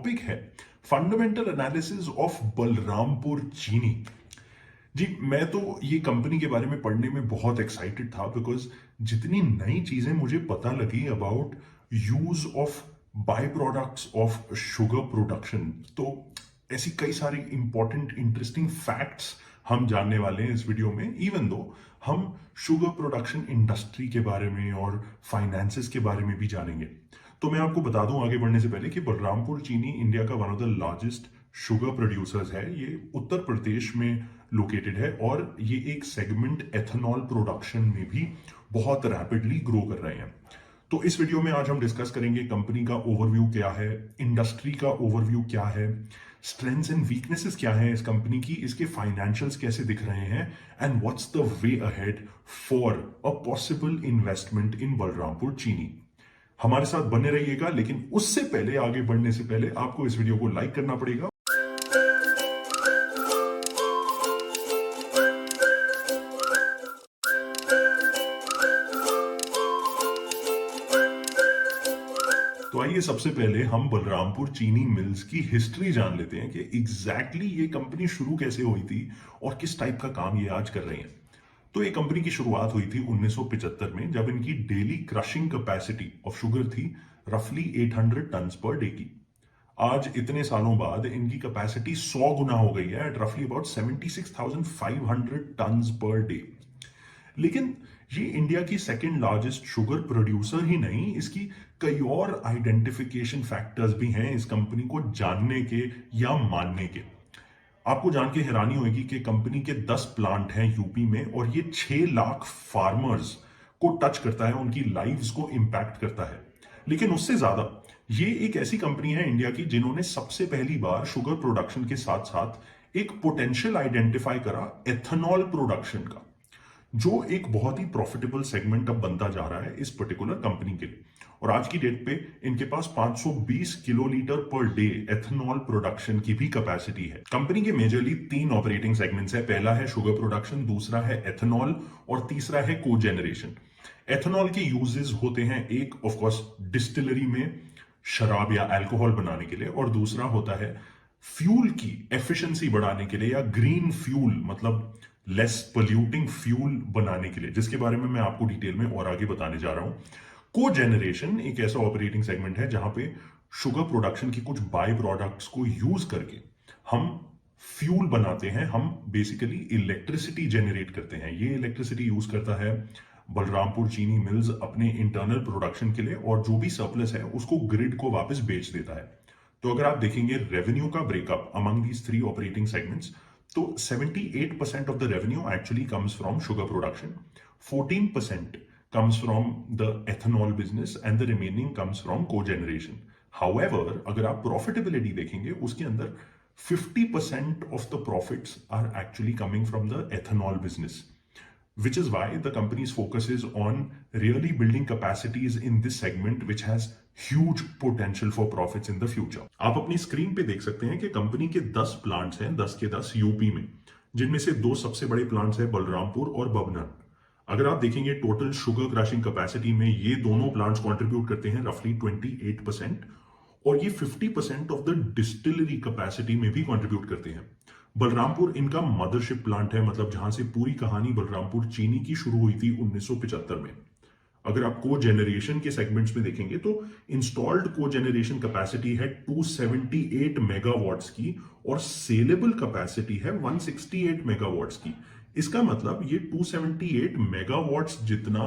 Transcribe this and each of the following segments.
Topic है fundamental analysis of Balrampur चीनी। जी, मैं तो ये कंपनी के बारे में पढ़ने में बहुत एक्साइटेड था बिकॉज जितनी नई चीजें मुझे पता लगी about use of by products of sugar production, तो ऐसी कई सारी इंपॉर्टेंट इंटरेस्टिंग फैक्ट्स हम जानने वाले हैं इस वीडियो में। इवन दो हम शुगर प्रोडक्शन इंडस्ट्री के बारे में और फाइनेंसेस के बारे में भी जानेंगे। तो मैं आपको बता दूं आगे बढ़ने से पहले कि बलरामपुर चीनी इंडिया का one of the largest sugar producers है। ये उत्तर प्रदेश में लोकेटेड है और ये एक सेगमेंट एथेनॉल प्रोडक्शन में भी बहुत रैपिडली ग्रो कर रहे हैं। तो इस वीडियो में आज हम डिस्कस करेंगे कंपनी का ओवरव्यू क्या है, इंडस्ट्री का ओवरव्यू क्या है, स्ट्रेंथ्स एंड वीकनेसेस क्या है इस कंपनी की, इसके फाइनेंशियल्स कैसे दिख रहे हैं, and what's the way ahead for a possible investment इन बलरामपुर चीनी। हमारे साथ बने रहिएगा, लेकिन उससे पहले, आगे बढ़ने से पहले आपको इस वीडियो को लाइक करना पड़ेगा। तो आइए सबसे पहले हम बलरामपुर चीनी मिल्स की हिस्ट्री जान लेते हैं कि एग्जैक्टली ये कंपनी शुरू कैसे हुई थी और किस टाइप का काम ये आज कर रही है। तो ये कंपनी की शुरुआत हुई थी 1975 में, जब इनकी daily crushing capacity of sugar थी रफली 800 टन पर डे की। आज इतने सालों बाद इनकी कैपेसिटी 100 गुना हो गई है, एट रफली अबाउट 76,500 टन पर डे। लेकिन ये इंडिया की सेकेंड लार्जेस्ट शुगर प्रोड्यूसर ही नहीं, इसकी कई और आइडेंटिफिकेशन फैक्टर्स भी हैं इस कंपनी को जानने के या मानने के। आपको जान के हैरानी होगी कि कंपनी के 10 प्लांट हैं यूपी में और ये 6 लाख फार्मर्स को टच करता है, उनकी लाइव्स को इंपैक्ट करता है। लेकिन उससे ज्यादा ये एक ऐसी कंपनी है इंडिया की जिन्होंने सबसे पहली बार शुगर प्रोडक्शन के साथ साथ एक पोटेंशियल आइडेंटिफाई करा एथेनॉल प्रोडक्शन का, जो एक बहुत ही प्रॉफिटेबल सेगमेंट अब बनता जा रहा है इस पर्टिकुलर कंपनी के लिए। और आज की डेट पे इनके पास 520 kilolitre per day ethanol production की भी कैपेसिटी है। कंपनी के मेजरली 3 ऑपरेटिंग सेगमेंट्स है। पहला है शुगर प्रोडक्शन, दूसरा है एथेनॉल और तीसरा है कोजेनरेशन। एथेनॉल के यूजेस होते हैं, एक ऑफ कोर्स डिस्टिलरी में शराब या अल्कोहल बनाने के लिए, और दूसरा होता है फ्यूल की एफिशिएंसी बढ़ाने के लिए या ग्रीन फ्यूल, मतलब लेस पोल्यूटिंग फ्यूल बनाने के लिए, जिसके बारे में मैं आपको डिटेल में और आगे बताने जा रहा हूं। कोजेनरेशन एक ऐसा ऑपरेटिंग सेगमेंट है जहां पे शुगर प्रोडक्शन की कुछ बाय प्रोडक्ट्स को यूज करके हम फ्यूल बनाते हैं, हम बेसिकली इलेक्ट्रिसिटी जनरेट करते हैं। ये इलेक्ट्रिसिटी यूज करता है बलरामपुर चीनी मिल्स अपने इंटरनल प्रोडक्शन के लिए, और जो भी सरप्लस है उसको ग्रिड को वापस बेच देता है। तो अगर आप देखेंगे रेवेन्यू का breakup among these 3 operating segments, तो 78% of the revenue actually comes from sugar production, 14% comes from the ethanol business and the remaining comes from cogeneration. However, अगर आप profitability देखेंगे उसके अंदर 50% of the profits are actually coming from the ethanol business, which is why the company's focus is on really building capacities in this segment which has huge potential for profits in the future. आप अपनी screen पे देख सकते हैं कि company के 10 plants हैं, 10 के 10 यूपी में, जिनमें से 2 सबसे बड़े प्लांट्स हैं बलरामपुर और बबनन। अगर आप देखेंगे टोटल शुगर क्रशिंग कैपेसिटी में ये दोनों प्लांट्स कंट्रीब्यूट करते हैं रफली 28%, और ये 50% ऑफ द डिस्टिलरी कैपेसिटी में भी कंट्रीब्यूट करते हैं। बलरामपुर इनका मदरशिप प्लांट है, मतलब जहां से पूरी कहानी बलरामपुर चीनी की शुरू हुई थी 1975 में। अगर आप कोजेनरेशन के सेगमेंट्स में देखेंगे तो इंस्टॉल्ड कोजेनरेशन कैपेसिटी है 278 मेगावाट्स की और सेलेबल कैपेसिटी है 168 मेगावाट्स की। इसका मतलब ये 278 मेगावाट्स जितना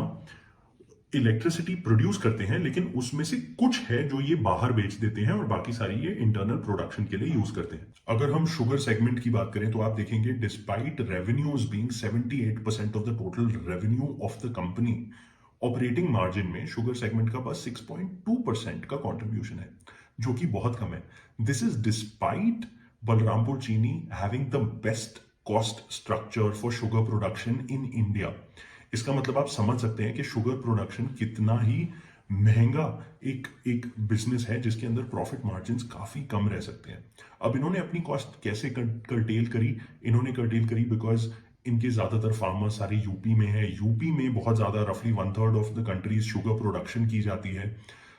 इलेक्ट्रिसिटी प्रोड्यूस करते हैं, लेकिन उसमें से कुछ है जो ये बाहर बेच देते हैं और बाकी सारी ये इंटरनल प्रोडक्शन के लिए यूज करते हैं। अगर हम शुगर सेगमेंट की बात करें तो आप देखेंगे despite revenues being 78% of the total revenue of the company, operating margin में शुगर सेगमेंट का बस 6.2% का कंट्रीब्यूशन है, जो कि बहुत कम है। दिस इज डिस्पाइट बलरामपुर चीनी having the best cost structure for sugar production in India. इसका मतलब आप समझ सकते हैं कि शुगर प्रोडक्शन कितना ही महंगा एक बिजनेस है जिसके अंदर प्रॉफिट मार्जिन्स काफी कम रह सकते हैं। अब इन्होंने अपनी कॉस्ट कैसे कर्टेल करी? इन्होंने कर्टेल करी बिकॉज इनके ज्यादातर फार्मर्स सारे यूपी में है। यूपी में बहुत ज्यादा रफली 1/3 of the countries sugar production की जाती है।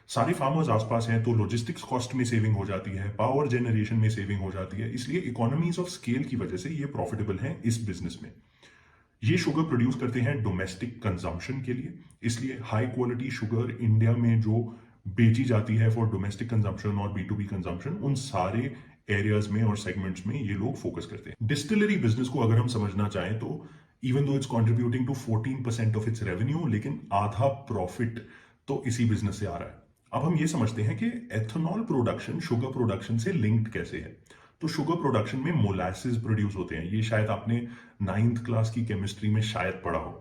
सारे फार्मर्स आसपास हैं तो लॉजिस्टिक्स कॉस्ट में सेविंग हो जाती है, पावर जनरेशन में सेविंग हो जाती है, इसलिए इकोनॉमीज ऑफ स्केल की वजह से ये प्रॉफिटेबल है इस बिजनेस में। ये शुगर प्रोड्यूस करते हैं डोमेस्टिक कंजम्पशन के लिए, इसलिए हाई क्वालिटी शुगर इंडिया में जो बेची जाती है फॉर डोमेस्टिक कंजम्पशन और B2B कंजम्पशन, उन सारे एरियाज में और सेगमेंट्स में ये लोग फोकस करते हैं। डिस्टिलरी बिजनेस को अगर हम समझना चाहें तो even though it's contributing to 14% of its revenue, लेकिन आधा प्रॉफिट तो इसी बिजनेस से आ रहा है। अब हम ये समझते हैं कि एथेनॉल प्रोडक्शन शुगर प्रोडक्शन से लिंक्ड कैसे है। तो शुगर प्रोडक्शन में मोलासिस प्रोड्यूस होते हैं, ये शायद आपने 9th क्लास की केमिस्ट्री में शायद पढ़ा हो।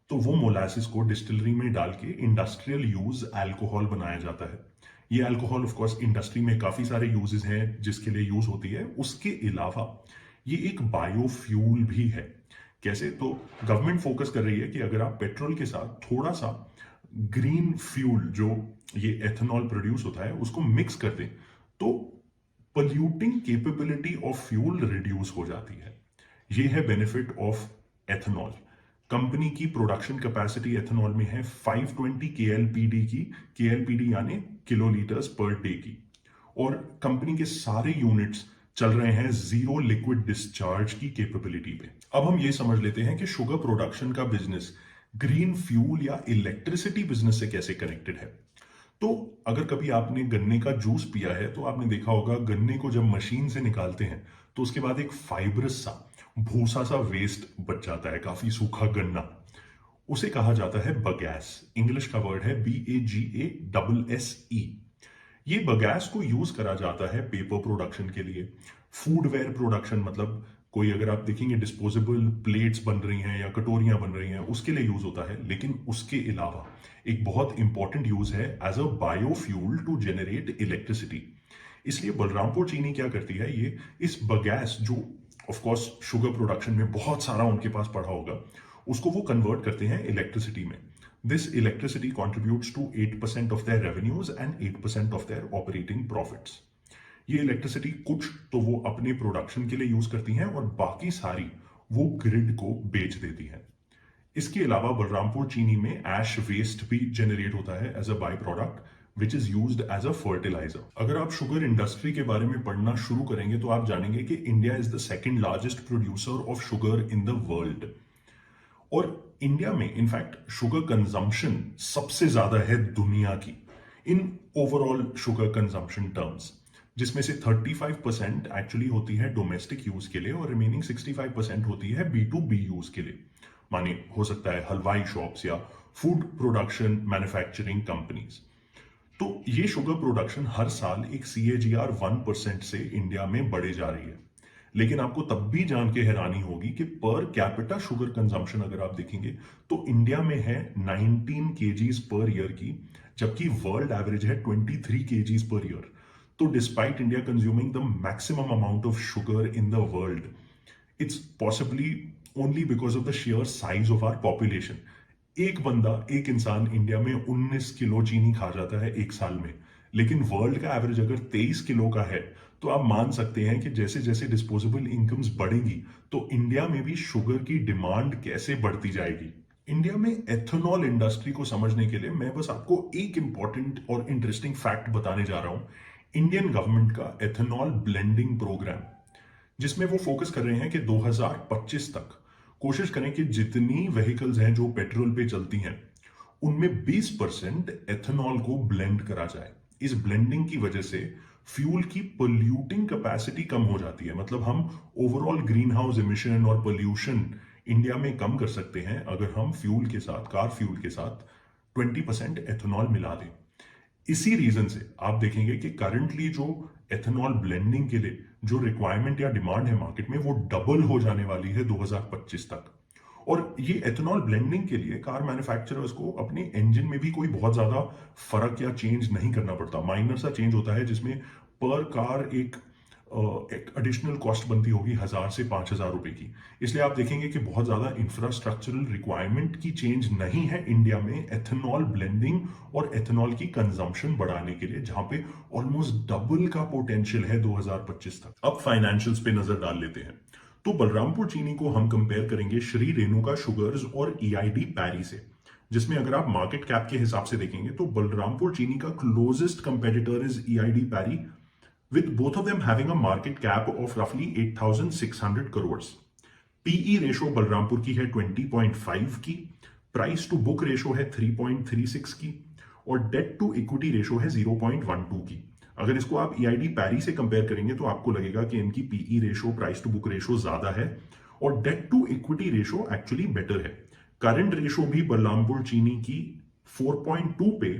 तो वो मोलासिस को डिस्टिलरी में डाल के इंडस्ट्रियल यूज अल्कोहल बनाया जाता है। ये अल्कोहल ऑफ कोर्स इंडस्ट्री में काफी सारे यूजेस हैं जिसके लिए यूज होती है। उसके अलावा ये एक बायोफ्यूल भी है। कैसे? तो गवर्नमेंट फोकस कर रही है कि अगर आप पेट्रोल के साथ थोड़ा सा ग्रीन फ्यूल जो ये एथेनॉल प्रोड्यूस होता है उसको मिक्स कर दें तो polluting capability of fuel reduce हो जाती है। ये है बेनिफिट ऑफ एथेनॉल। कंपनी की प्रोडक्शन कैपेसिटी एथेनॉल में है 520 KLPD की, KLPD यानी किलोलीटर्स पर डे की, और कंपनी के सारे यूनिट्स चल रहे हैं जीरो लिक्विड डिस्चार्ज की कैपेबिलिटी पे। अब हम ये समझ लेते हैं कि शुगर प्रोडक्शन का बिजनेस ग्रीन फ्यूल या इलेक्ट्रिसिटी बिजनेस से कैसे कनेक्टेड है। तो अगर कभी आपने गन्ने का जूस पिया है तो आपने देखा होगा गन्ने को जब मशीन से निकालते हैं तो उसके बाद एक फाइब्रस सा भूसा सा वेस्ट बच जाता है, काफी सूखा गन्ना। उसे कहा जाता है बगैस। इंग्लिश का वर्ड है BAGASSE। ये बगैस को यूज करा जाता है पेपर प्रोडक्शन के लिए, फूडवेयर प्रोडक्शन, मतलब कोई अगर आप देखेंगे डिस्पोजेबल प्लेट्स बन रही हैं या कटोरियां बन रही हैं उसके लिए यूज होता है। लेकिन उसके अलावा एक बहुत इंपॉर्टेंट यूज है as a biofuel to generate electricity. इसलिए बलरामपुर चीनी क्या करती है, ये इस बगैस जो ऑफ कोर्स शुगर प्रोडक्शन में बहुत सारा उनके पास पड़ा होगा, उसको वो कन्वर्ट करते हैं इलेक्ट्रिसिटी में। This electricity contributes to 8% of their revenues and 8% of their operating profits. ये इलेक्ट्रिसिटी कुछ तो वो अपने प्रोडक्शन के लिए यूज करती हैं और बाकी सारी वो ग्रिड को बेच देती हैं। इसके अलावा बलरामपुर चीनी में ऐश वेस्ट भी जनरेट होता है as a by product which is used as a fertiliser. अगर आप शुगर इंडस्ट्री के बारे में पढ़ना शुरू करेंगे तो आप जानेंगे कि India is the second largest producer of sugar in the world, और इंडिया में इनफैक्ट शुगर कंजम्पशन सबसे ज्यादा है दुनिया की in overall sugar consumption terms, जिसमें से 35% एक्चुअली होती है डोमेस्टिक यूज के लिए और रिमेनिंग 65% होती है B2B यूज के लिए। माने हो सकता है हलवाई शॉप्स या फूड प्रोडक्शन मैन्युफैक्चरिंग कंपनीज। तो ये शुगर प्रोडक्शन हर साल एक CAGR 1% से इंडिया में बढ़े जा रही है। लेकिन आपको तब भी जान के हैरानी होगी कि पर कैपिटा शुगर कंजम्पशन अगर आप देखेंगे तो इंडिया में है 19 kgs पर ईयर की, जबकि वर्ल्ड एवरेज है 23 kgs पर ईयर। तो despite India consuming the maximum amount of sugar in the world, it's possibly only because of the sheer size of our population. एक बंदा, एक इंसान इंडिया में 19 kilo चीनी खा जाता है एक साल में, लेकिन वर्ल्ड का एवरेज अगर 23 किलो का है तो आप मान सकते हैं कि जैसे जैसे डिस्पोजेबल इनकम्स बढ़ेंगी तो इंडिया में भी शुगर की डिमांड कैसे बढ़ती जाएगी। इंडिया में एथेनॉल इंडस्ट्री को समझने के लिए मैं बस आपको एक इंपॉर्टेंट और इंटरेस्टिंग फैक्ट बताने जा रहा हूं। इंडियन गवर्नमेंट का एथेनॉल ब्लेंडिंग प्रोग्राम, जिसमें वो फोकस कर रहे हैं कि 2025 तक कोशिश करें कि जितनी व्हीकल्स हैं जो पेट्रोल पे चलती हैं उनमें 20% एथेनॉल को ब्लेंड करा जाए। इस ब्लेंडिंग की वजह से फ्यूल की पोल्यूटिंग कैपेसिटी कम हो जाती है, मतलब हम ओवरऑल ग्रीन हाउस इमिशन और पोल्यूशन इंडिया में कम कर सकते हैं अगर हम फ्यूल के साथ, कार फ्यूल के साथ 20% एथेनॉल मिला दें। इसी रीजन से आप देखेंगे कि करंटली जो एथेनॉल ब्लेंडिंग के लिए जो रिक्वायरमेंट या डिमांड है मार्केट में वो डबल हो जाने वाली है 2025 तक। और ये एथेनॉल ब्लेंडिंग के लिए कार मैन्युफैक्चरर्स को अपने इंजन में भी कोई बहुत ज्यादा फर्क या चेंज नहीं करना पड़ता। माइनर सा चेंज होता है जिसमें पर कार एक एडिशनल कॉस्ट बनती होगी 1000 से 5000 रुपए की। इसलिए आप देखेंगे कि बहुत ज्यादा इंफ्रास्ट्रक्चरल रिक्वायरमेंट की चेंज नहीं है इंडिया में एथेनॉल ब्लेंडिंग और एथेनॉल की कंजम्पशन बढ़ाने के लिए, जहां पे ऑलमोस्ट डबल का पोटेंशियल है 2025 तक। अब फाइनेंशियल्स पे नजर डाल लेते हैं। तो बलरामपुर चीनी को हम कंपेयर करेंगे श्री रेणुका शुगर्स और EID पैरी से। जिसमें अगर आप मार्केट कैप के हिसाब से देखेंगे तो बलरामपुर चीनी का closest competitor is EID Parry, with both of them having a market cap of roughly 8,600 crores. PE ratio Balrampur की है 20.5 की, प्राइस टू बुक रेशो है 3.36 की, और डेट टू इक्विटी रेशो है 0.12 की। अगर इसको आप ईआईडी पैरी से कंपेयर करेंगे तो आपको लगेगा कि इनकी PE ratio, price to book ratio ज्यादा है, और debt to equity ratio actually better है। करंट रेशो भी बलरामपुर चीनी की 4.2 पे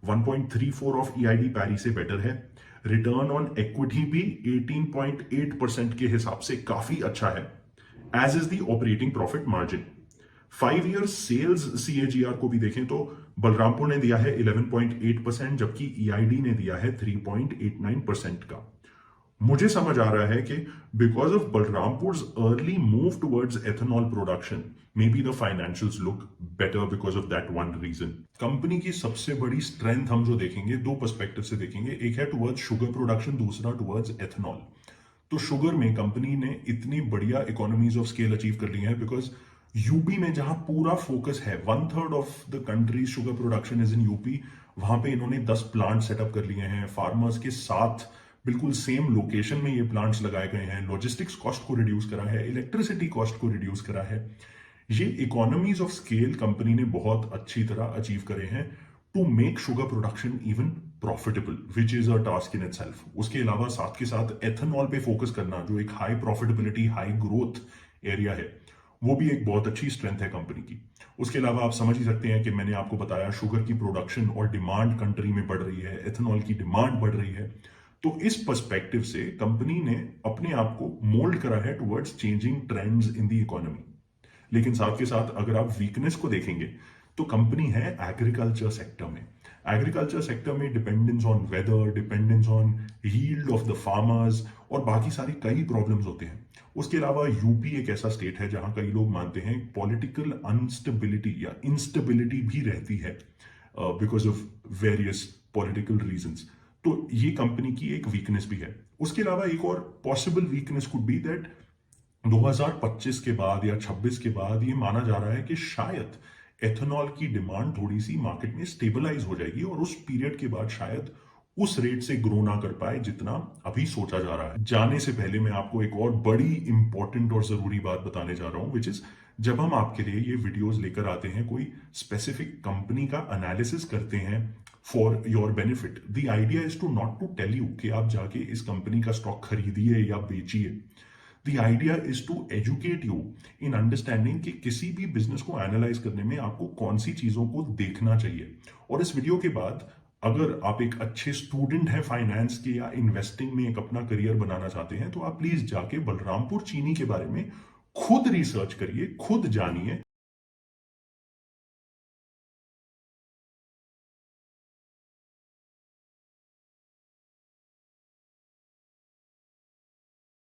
1.34 ऑफ ईआईडी पैरी से बेटर है। रिटर्न ऑन इक्विटी भी 18.8% के हिसाब से काफी अच्छा है, as is the operating profit margin. 5 year sales CAGR को भी देखें तो बलरामपुर ने दिया है 11.8%, जबकि ईआईडी ने दिया है 3.89% का। मुझे समझ आ रहा है कि because of Balrampur early move towards ethanol production, may be the financials look better because of that one reason. Company की सबसे बड़ी स्ट्रेंथ हम जो देखेंगे, दो पर्सपेक्टिव से देखेंगे, एक है टुवर्ड्स शुगर प्रोडक्शन, दूसरा टुवर्ड्स एथेनॉल। तो शुगर में कंपनी ने इतनी बढ़िया इकोनॉमीज ऑफ स्केल अचीव कर ली है, बिकॉज यूपी में जहां पूरा फोकस है, 1/3 of the country sugar production is in UP, वहां पे इन्होंने 10 प्लांट सेटअप कर लिए हैं। फार्मर्स के साथ बिल्कुल सेम लोकेशन में ये प्लांट्स लगाए गए हैं, लॉजिस्टिक्स कॉस्ट को रिड्यूस करा है, इलेक्ट्रिसिटी कॉस्ट को रिड्यूस करा है। ये इकोनॉमीज ऑफ स्केल कंपनी ने बहुत अच्छी तरह अचीव करे हैं to make sugar production even profitable, which is a task in itself. उसके अलावा साथ के साथ एथेनॉल पे फोकस करना, जो एक high profitability, high growth area है, वो भी एक बहुत अच्छी स्ट्रेंथ है कंपनी की। उसके अलावा आप समझ ही सकते हैं कि मैंने आपको बताया शुगर की प्रोडक्शन और डिमांड कंट्री में बढ़ रही है, एथेनॉल की डिमांड बढ़ रही है। तो इस पर्सपेक्टिव से कंपनी ने अपने आप को मोल्ड करा है towards changing trends in the economy. लेकिन साथ के साथ अगर आप वीकनेस को देखेंगे तो कंपनी है एग्रीकल्चर सेक्टर में। एग्रीकल्चर सेक्टर में dependence on whether, dependence on yield of the farmers और बाकी सारी कई प्रॉब्लम्स होते हैं। उसके अलावा यूपी एक ऐसा स्टेट है जहां कई लोग मानते हैं पॉलिटिकल अनस्टेबिलिटी या इंस्टेबिलिटी भी रहती है because of various political reasons. तो ये कंपनी की एक वीकनेस भी है। उसके अलावा एक और possible weakness could be that 2025 के बाद या 26 के बाद ये माना जा रहा है कि शायद एथेनॉल की डिमांड थोड़ी सी मार्केट में स्टेबलाइज हो जाएगी और उस पीरियड के बाद शायद उस रेट से ग्रो ना कर पाए जितना अभी सोचा जा रहा है। जाने से पहले मैं आपको एक और बड़ी इंपॉर्टेंट और जरूरी बात बताने जा रहा हूं, विच इज जब हम आपके लिए ये वीडियोस लेकर आते हैं, कोई स्पेसिफिक कंपनी का एनालिसिस करते हैं for your benefit, the idea is to not to tell you कि आप जाके इस कंपनी का स्टॉक खरीदिए या बेचिए। The idea is to educate you in understanding कि किसी भी बिजनेस को एनालाइज करने में आपको कौन सी चीजों को देखना चाहिए। और इस वीडियो के बाद अगर आप एक अच्छे स्टूडेंट हैं फाइनेंस के या इन्वेस्टिंग में एक अपना करियर बनाना चाहते हैं, तो आप प्लीज जाके बलरामपुर चीनी के बारे में खुद रिसर्च करिए, खुद जानिए।